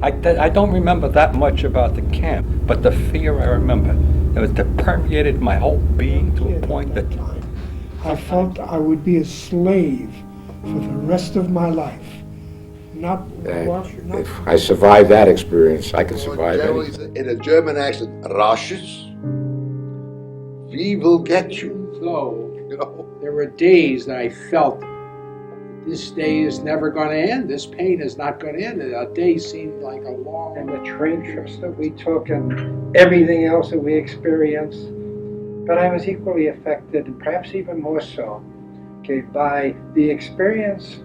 I don't remember that much about the camp, but the fear I remember. It permeated my whole being to a point that I felt I would be a slave for the rest of my life. If I survive that experience, I can survive anything. In a German accent, Rasches, we will get you. So, there were days that I felt this day is never going to end. This pain is not going to end. And a day seemed like a long... And the train trips that we took and everything else that we experienced. But I was equally affected, and perhaps even more so, by the experience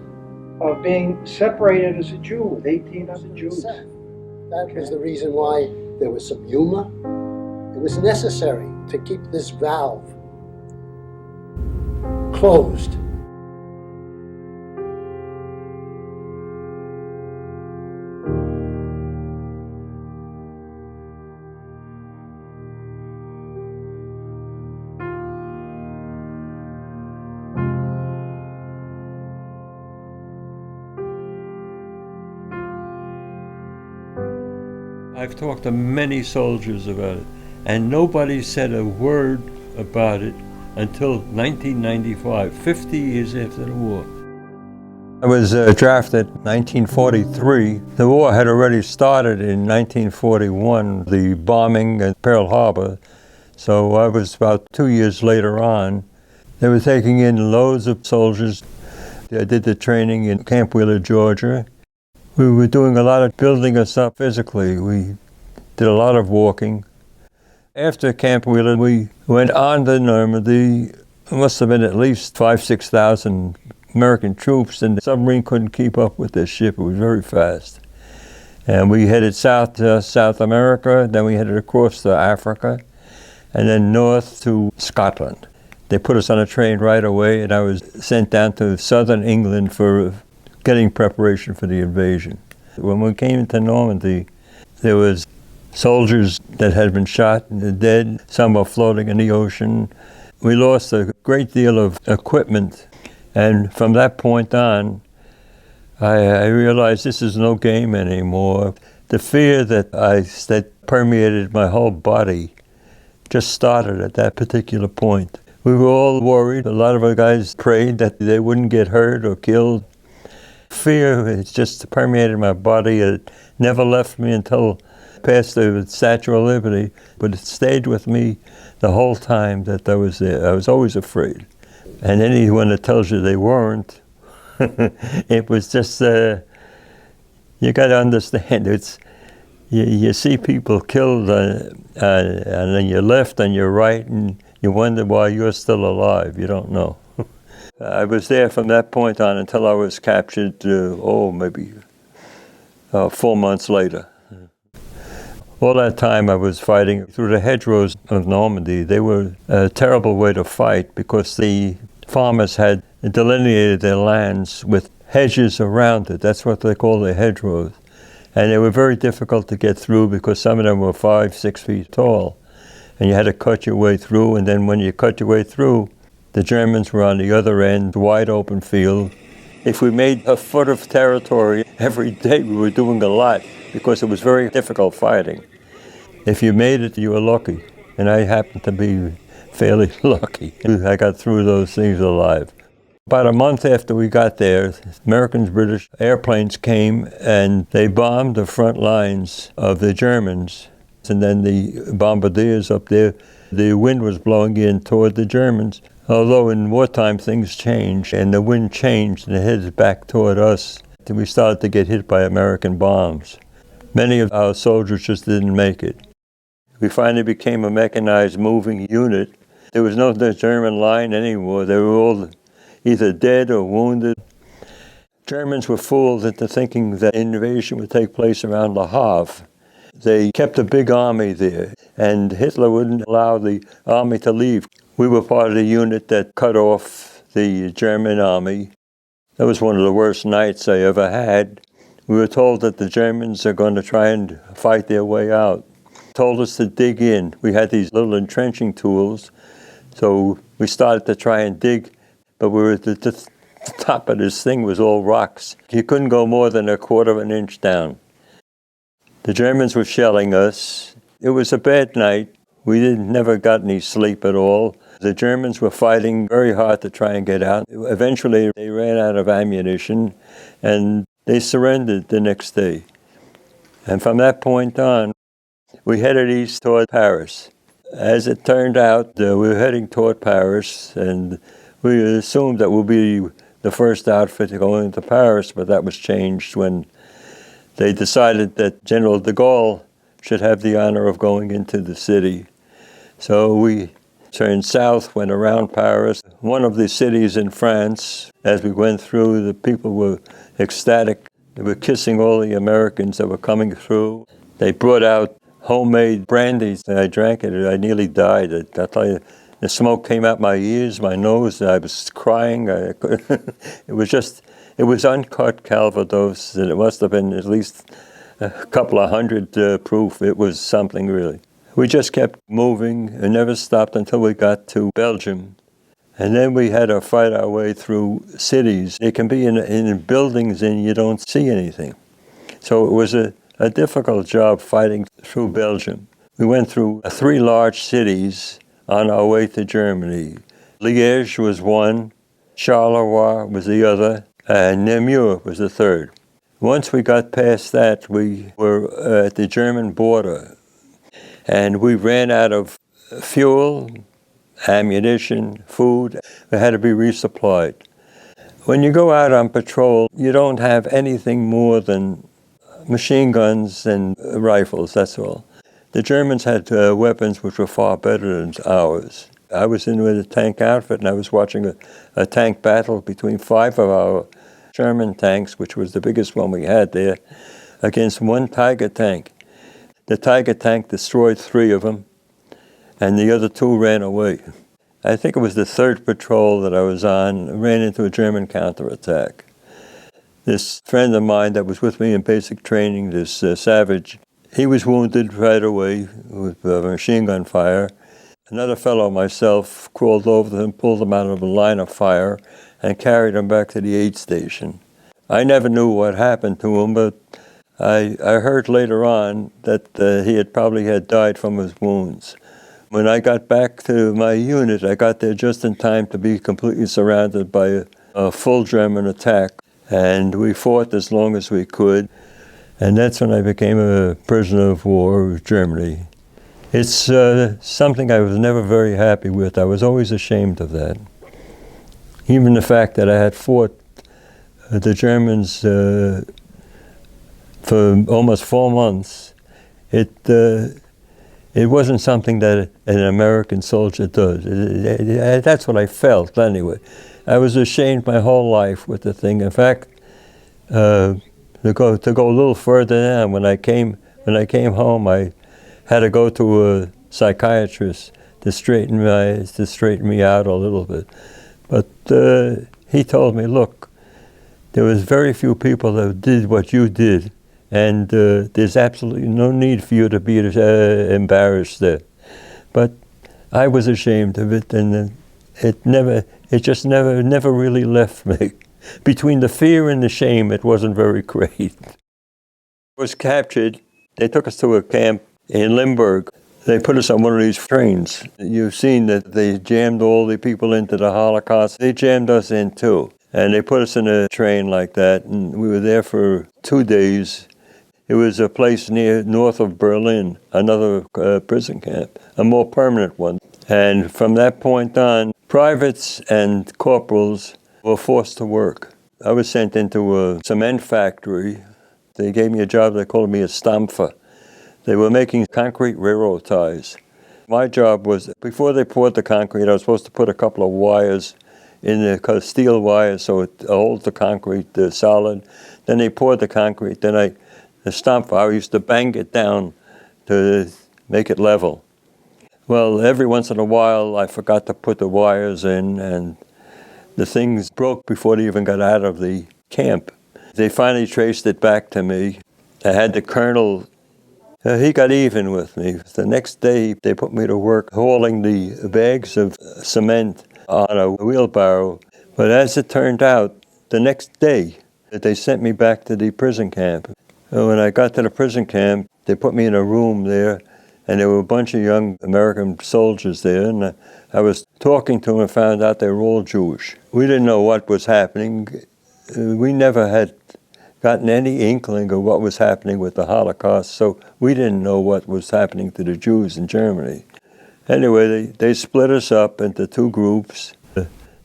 of being separated as a Jew with 18 other Jews. That was the reason why there was some humor. It was necessary to keep this valve closed. I've talked to many soldiers about it, and nobody said a word about it until 1995, 50 years after the war. I was drafted in 1943. The war had already started in 1941, the bombing at Pearl Harbor, so I was about 2 years later on. They were taking in loads of soldiers. I did the training in Camp Wheeler, Georgia. We were doing a lot of building us up physically. We did a lot of walking. After Camp Wheeler, we went on to Normandy. It must have been at least 6,000 American troops, and the submarine couldn't keep up with this ship. It was very fast. And we headed south to South America, then we headed across to Africa, and then north to Scotland. They put us on a train right away, and I was sent down to southern England for getting preparation for the invasion. When we came into Normandy, there was soldiers that had been shot and dead. Some were floating in the ocean. We lost a great deal of equipment, and from that point on, I realized this is no game anymore. The fear that permeated my whole body just started at that particular point. We were all worried. A lot of our guys prayed that they wouldn't get hurt or killed. Fear, it just permeated my body. It never left me until past the Statue of Liberty, but it stayed with me the whole time that I was there. I was always afraid. And anyone that tells you they weren't, it was just, you got to understand, you see people killed and then you're left and you're right, and you wonder why you're still alive. You don't know. I was there from that point on until I was captured, maybe 4 months later. All that time I was fighting through the hedgerows of Normandy. They were a terrible way to fight because the farmers had delineated their lands with hedges around it. That's what they call the hedgerows. And they were very difficult to get through because some of them were 5, 6 feet tall. And you had to cut your way through, and then when you cut your way through, the Germans were on the other end, wide open field. If we made a foot of territory every day, we were doing a lot because it was very difficult fighting. If you made it, you were lucky. And I happened to be fairly lucky. I got through those things alive. About a month after we got there, Americans, British airplanes came and they bombed the front lines of the Germans. And then the bombardiers up there, the wind was blowing in toward the Germans. Although in wartime things changed, and the wind changed and it headed back toward us. And we started to get hit by American bombs. Many of our soldiers just didn't make it. We finally became a mechanized moving unit. There was no German line anymore. They were all either dead or wounded. Germans were fooled into thinking that invasion would take place around Le Havre. They kept a big army there, and Hitler wouldn't allow the army to leave. We were part of the unit that cut off the German army. That was one of the worst nights I ever had. We were told that the Germans are going to try and fight their way out. Told us to dig in. We had these little entrenching tools, so we started to try and dig, but we were at the top of this thing was all rocks. You couldn't go more than 1/4 of an inch down. The Germans were shelling us. It was a bad night. We never got any sleep at all. The Germans were fighting very hard to try and get out. Eventually, they ran out of ammunition, and they surrendered the next day. And from that point on, we headed east toward Paris. As it turned out, we were heading toward Paris, and we assumed that we'll be the first outfit to go into Paris, but that was changed when they decided that General de Gaulle should have the honor of going into the city. So we turned south, went around Paris, one of the cities in France. As we went through, the people were ecstatic. They were kissing all the Americans that were coming through. They brought out homemade brandy. I drank it. I nearly died. I tell you, the smoke came out my ears, my nose. I was crying. It was uncut Calvados, and it must have been at least a couple of hundred proof. It was something really. We just kept moving and never stopped until we got to Belgium. And then we had to fight our way through cities. It can be in buildings and you don't see anything. So it was a difficult job fighting through Belgium. We went through 3 large cities on our way to Germany. Liège was one, Charleroi was the other, and Namur was the third. Once we got past that, we were at the German border, and we ran out of fuel, ammunition, food. We had to be resupplied. When you go out on patrol, you don't have anything more than machine guns and rifles, that's all. The Germans had weapons which were far better than ours. I was in with a tank outfit, and I was watching a tank battle between 5 of our German tanks, which was the biggest one we had there, against one Tiger tank. The Tiger tank destroyed 3 of them, and the other 2 ran away. I think it was the 3rd patrol that I was on, ran into a German counterattack. This friend of mine that was with me in basic training, this Savage, he was wounded right away with machine gun fire. Another fellow, myself, crawled over to him, pulled him out of the line of fire, and carried him back to the aid station. I never knew what happened to him, but I heard later on that he probably had died from his wounds. When I got back to my unit, I got there just in time to be completely surrounded by a full German attack, and we fought as long as we could. And that's when I became a prisoner of war with Germany. It's something I was never very happy with. I was always ashamed of that. Even the fact that I had fought the Germans for almost 4 months, it wasn't something that an American soldier does. That's what I felt anyway. I was ashamed my whole life with the thing. In fact, to go a little further down, when I came home, I had to go to a psychiatrist to straighten me out a little bit. But he told me, look, there was very few people that did what you did, and there's absolutely no need for you to be embarrassed there. But I was ashamed of it, and it just never really left me. Between the fear and the shame, it wasn't very great. I was captured. They took us to a camp in Limburg. They put us on one of these trains. You've seen that they jammed all the people into the Holocaust. They jammed us in too. And they put us in a train like that, and we were there for 2 days. It was a place north of Berlin, another prison camp, a more permanent one. And from that point on, privates and corporals were forced to work. I was sent into a cement factory. They gave me a job, they called me a stampfer. They were making concrete railroad ties. My job was, before they poured the concrete, I was supposed to put a couple of wires in the steel wires so it holds the concrete solid. Then they poured the concrete. Then the stampfer, I used to bang it down to make it level. Well, every once in a while, I forgot to put the wires in, and the things broke before they even got out of the camp. They finally traced it back to me. I had the colonel, he got even with me. The next day, they put me to work hauling the bags of cement on a wheelbarrow. But as it turned out, the next day, they sent me back to the prison camp. When I got to the prison camp, They put me in a room there, and there were a bunch of young American soldiers there, and I was talking to them and found out they were all Jewish. We didn't know what was happening. We never had gotten any inkling of what was happening with the Holocaust, so we didn't know what was happening to the Jews in Germany. Anyway, they split us up into two groups.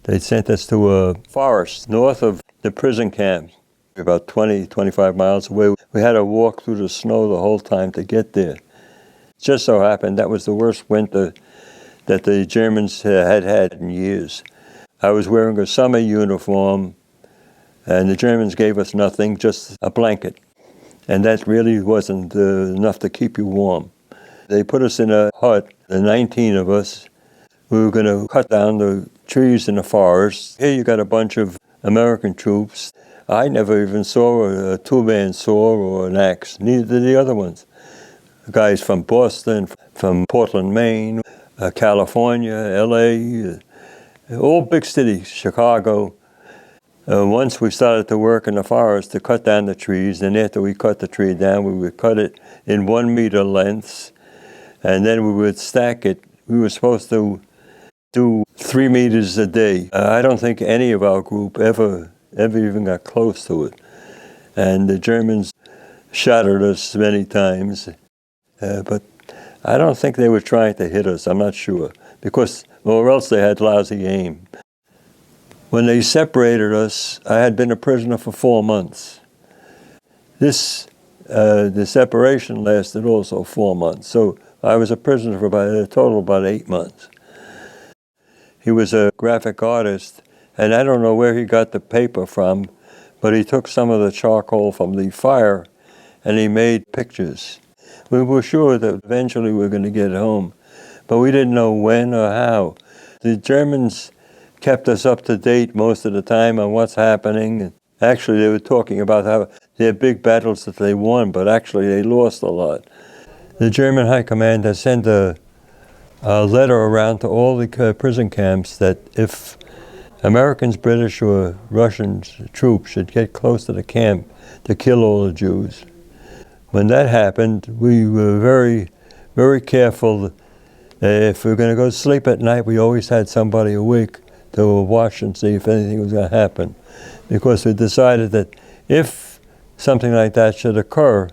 They sent us to a forest north of the prison camp, about 20, 25 miles away. We had to walk through the snow the whole time to get there. Just so happened that was the worst winter that the Germans had in years. I was wearing a summer uniform, and the Germans gave us nothing, just a blanket. And that really wasn't enough to keep you warm. They put us in a hut, the 19 of us. We were going to cut down the trees in the forest. Here you got a bunch of American troops. I never even saw a two-man saw or an axe, neither did the other ones. Guys from Boston, from Portland, Maine, California, LA, all big cities, Chicago. Once we started to work in the forest to cut down the trees, and after we cut the tree down, we would cut it in 1 meter lengths, and then we would stack it. We were supposed to do 3 meters a day. I don't think any of our group ever even got close to it. And the Germans shattered us many times, but I don't think they were trying to hit us, I'm not sure, or else they had lousy aim. When they separated us, I had been a prisoner for 4 months. The separation lasted also 4 months, so I was a prisoner for a total of about 8 months. He was a graphic artist, and I don't know where he got the paper from, but he took some of the charcoal from the fire and he made pictures. We were sure that eventually we were going to get home, but we didn't know when or how. The Germans kept us up to date most of the time on what's happening. Actually, they were talking about how their big battles that they won, but actually they lost a lot. The German High Command has sent a letter around to all the prison camps that if Americans, British, or Russian troops should get close to the camp to kill all the Jews. When that happened, we were very, very careful. If we were going to go to sleep at night, we always had somebody awake to watch and see if anything was going to happen. Because we decided that if something like that should occur,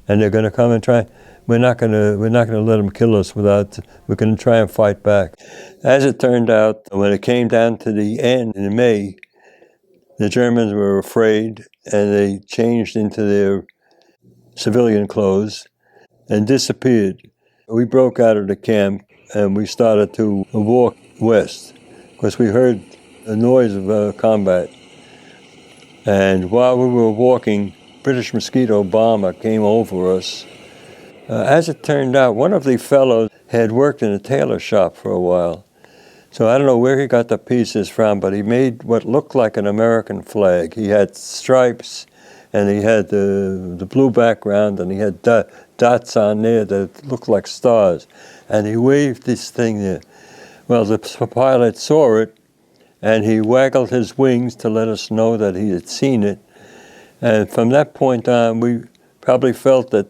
and they're going to come and try, we're not going to let them kill us we're going to try and fight back. As it turned out, when it came down to the end in May, the Germans were afraid and they changed into their civilian clothes and disappeared. We broke out of the camp and we started to walk west because we heard the noise of combat. And while we were walking, British mosquito bomber came over us. As it turned out, one of the fellows had worked in a tailor shop for a while. So I don't know where he got the pieces from, but he made what looked like an American flag. He had stripes, and he had the blue background, and he had dots on there that looked like stars. And he waved this thing there. Well, the pilot saw it, and he waggled his wings to let us know that he had seen it. And from that point on, we probably felt that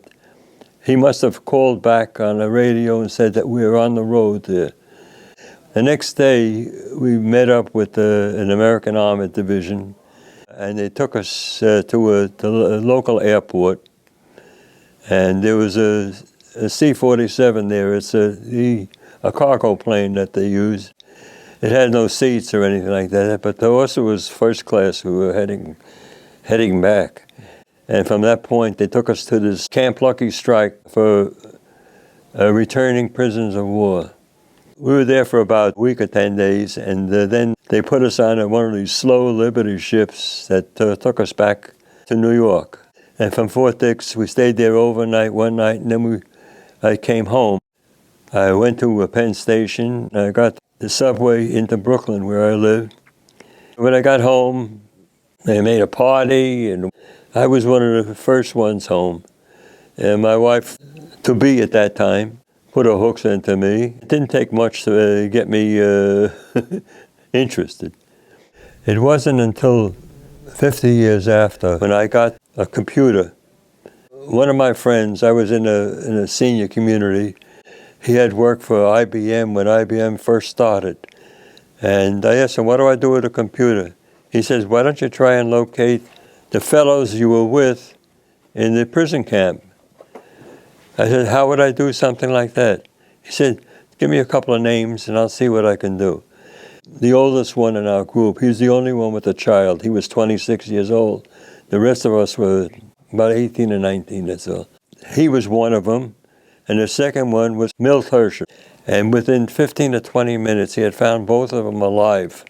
he must have called back on the radio and said that we were on the road there. The next day, we met up with an American Armored Division, and they took us to the local airport. And there was a C-47 there. It's a cargo plane that they use. It had no seats or anything like that, but the also was first class. We were heading back. And from that point, they took us to this Camp Lucky Strike for returning prisoners of war. We were there for about a week or 10 days, and then they put us on one of these slow Liberty ships that took us back to New York. And from Fort Dix, we stayed there overnight, one night, and then I came home. I went to Penn Station, and I got the subway into Brooklyn, where I lived. When I got home, they made a party, and I was one of the first ones home. And my wife, to-be at that time, put her hooks into me. It didn't take much to get me interested. It wasn't until 50 years after when I got a computer. One of my friends, I was in a senior community. He had worked for IBM when IBM first started. And I asked him, what do I do with a computer? He says, why don't you try and locate the fellows you were with in the prison camp? I said, how would I do something like that? He said, give me a couple of names and I'll see what I can do. The oldest one in our group, he was the only one with a child. He was 26 years old. The rest of us were about 18 or 19 or so. He was one of them, and the second one was Milt Hersher. And within 15 to 20 minutes, he had found both of them alive.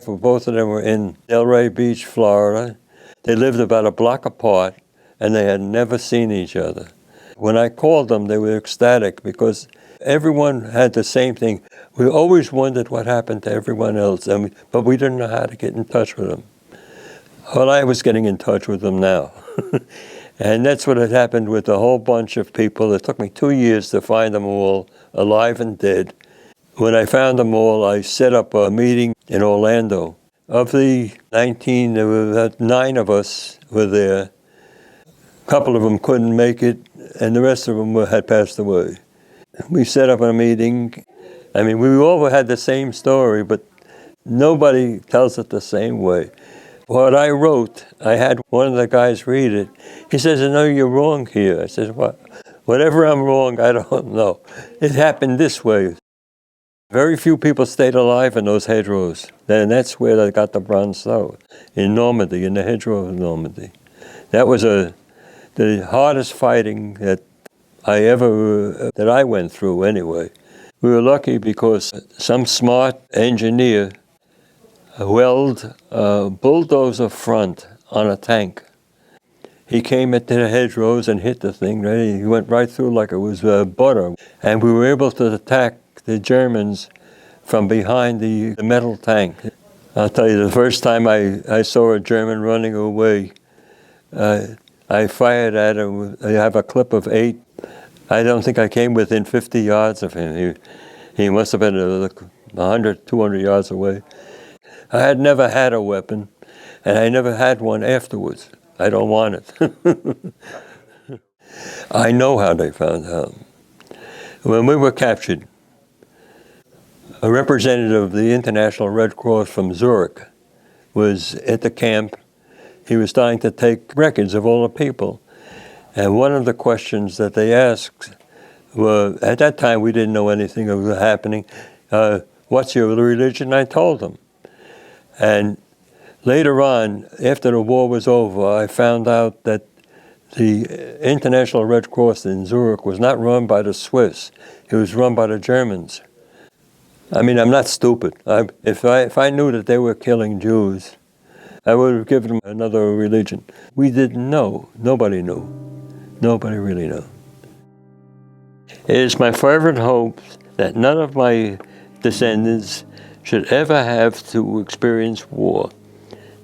Both of them were in Delray Beach, Florida. They lived about a block apart, and they had never seen each other. When I called them, they were ecstatic because everyone had the same thing. We always wondered what happened to everyone else, but we didn't know how to get in touch with them. Well, I was getting in touch with them now. And that's what had happened with a whole bunch of people. It took me 2 years to find them all, alive and dead. When I found them all, I set up a meeting in Orlando. Of the 19, there were 9 of us were there. A couple of them couldn't make it, and the rest of them had passed away. We set up a meeting. I mean, we all had the same story, but nobody tells it the same way. What I wrote, I had one of the guys read it. He says, no, you're wrong here. I said, what? Whatever I'm wrong, I don't know. It happened this way. Very few people stayed alive in those hedgerows. And that's where they got the Bronze Star, in Normandy, in the hedgerow of Normandy. That was the hardest fighting that I went through anyway. We were lucky because some smart engineer welded a bulldozer front on a tank. He came into the hedgerows and hit the thing. Right? He went right through like it was butter. And we were able to attack the Germans from behind the metal tank. I'll tell you, the first time I saw a German running away, I fired at him. I have a clip of 8. I don't think I came within 50 yards of him. He must have been 100, 200 yards away. I had never had a weapon, and I never had one afterwards. I don't want it. I know how they found out. When we were captured, a representative of the International Red Cross from Zurich was at the camp. He was starting to take records of all the people. And one of the questions that they asked were, at that time we didn't know anything of what was happening, what's your religion? I told them. And later on, after the war was over, I found out that the International Red Cross in Zurich was not run by the Swiss. It was run by the Germans. I mean, I'm not stupid. If I knew that they were killing Jews, I would have given them another religion. We didn't know. Nobody knew. Nobody really knew. It is my fervent hope that none of my descendants should ever have to experience war.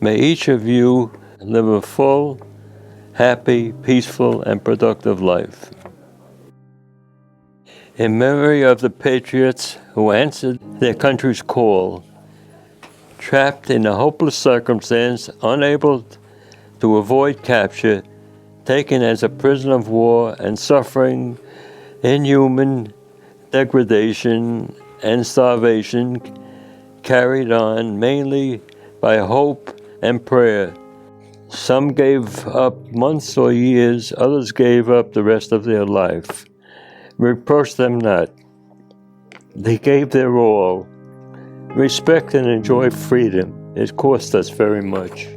May each of you live a full, happy, peaceful, and productive life. In memory of the patriots who answered their country's call, trapped in a hopeless circumstance, unable to avoid capture, taken as a prisoner of war, and suffering inhuman degradation and starvation, carried on mainly by hope and prayer. Some gave up months or years, others gave up the rest of their life. Reproach them not. They gave their all. Respect and enjoy freedom. It cost us very much.